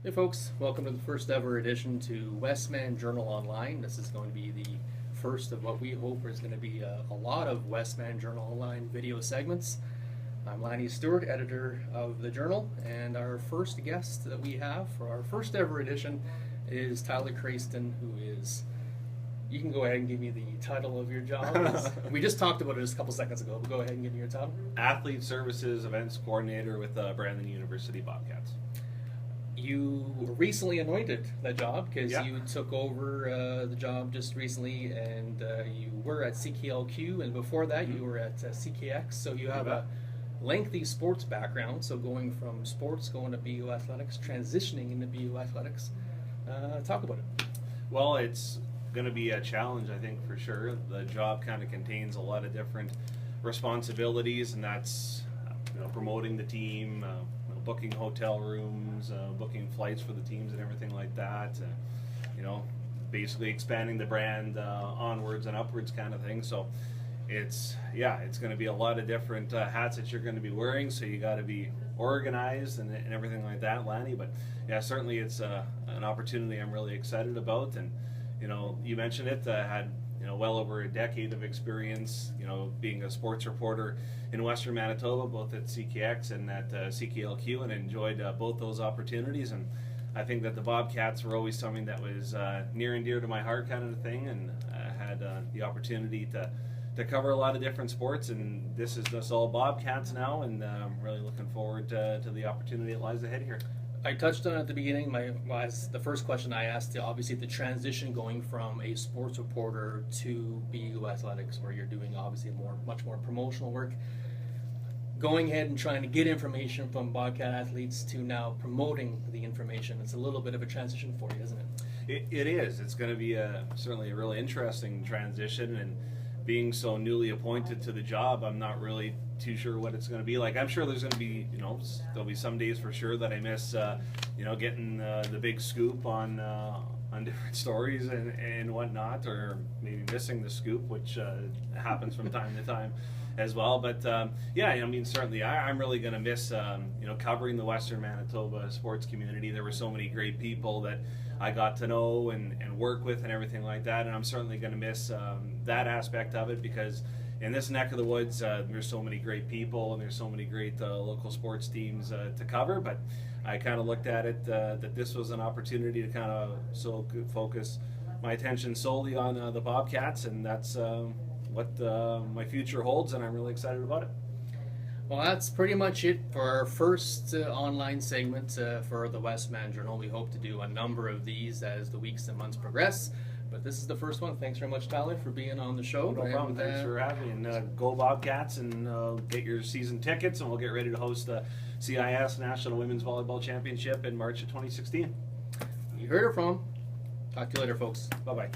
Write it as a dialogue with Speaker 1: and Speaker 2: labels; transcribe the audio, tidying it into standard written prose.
Speaker 1: Hey folks, welcome to the first ever edition to Westman Journal Online. This is going to be the first of what we hope is going to be a lot of Westman Journal Online video segments. I'm Lanny Stewart, editor of the journal, and our first guest that we have for our first ever edition is Tyler Crayston, who is, you can go ahead and give me the title of your job. We just talked about it just a couple seconds ago, but go ahead and give me your title.
Speaker 2: Athlete Services Events Coordinator with Brandon University Bobcats.
Speaker 1: You were recently anointed that job because you took over the job just recently, and you were at CKLQ, and before that you were at CKX, so you have a lengthy sports background, so going from sports, going to BU Athletics, transitioning into BU Athletics. Talk about it.
Speaker 2: Well, it's going to be a challenge, I think, for sure. The job kind of contains a lot of different responsibilities, and that's promoting the team, booking hotel rooms, booking flights for the teams and everything like that. Basically expanding the brand onwards and upwards kind of thing. So it's going to be a lot of different hats that you're going to be wearing. So you got to be organized and everything like that, Lanny. But yeah, certainly it's an opportunity I'm really excited about. And you mentioned it. Had well over a decade of experience, being a sports reporter in Western Manitoba, both at CKX and at CKLQ, and enjoyed both those opportunities. And I think that the Bobcats were always something that was near and dear to my heart, kind of thing. And I had the opportunity to cover a lot of different sports, and this is just all Bobcats now, and I'm really looking forward to the opportunity that lies ahead here.
Speaker 1: I touched on it at the beginning. The first question I asked, obviously the transition going from a sports reporter to BU Athletics, where you're doing obviously much more promotional work, going ahead and trying to get information from Bobcat athletes to now promoting the information. It's a little bit of a transition for you, isn't it?
Speaker 2: It is. It's going to be certainly a really interesting transition, and being so newly appointed to the job, I'm not really too sure what it's going to be like. I'm sure there's going to be, there'll be some days for sure that I miss, getting the big scoop on different stories and whatnot, or maybe missing the scoop, which happens from time to time as well. But certainly I'm really going to miss, covering the Western Manitoba sports community. There were so many great people that I got to know and work with and everything like that, and I'm certainly going to miss that aspect of it, because in this neck of the woods, there's so many great people and there's so many great local sports teams to cover. But I kind of looked at it that this was an opportunity to kind of focus my attention solely on the Bobcats, and that's what my future holds, and I'm really excited about it.
Speaker 1: Well, that's pretty much it for our first online segment for the Westman Journal. We hope to do a number of these as the weeks and months progress, but this is the first one. Thanks very much, Tyler, for being on the show.
Speaker 2: No problem. Thanks for having me. And go Bobcats, and get your season tickets, and we'll get ready to host the CIS National Women's Volleyball Championship in March of 2016.
Speaker 1: You heard it from him. Talk to you later, folks.
Speaker 2: Bye-bye.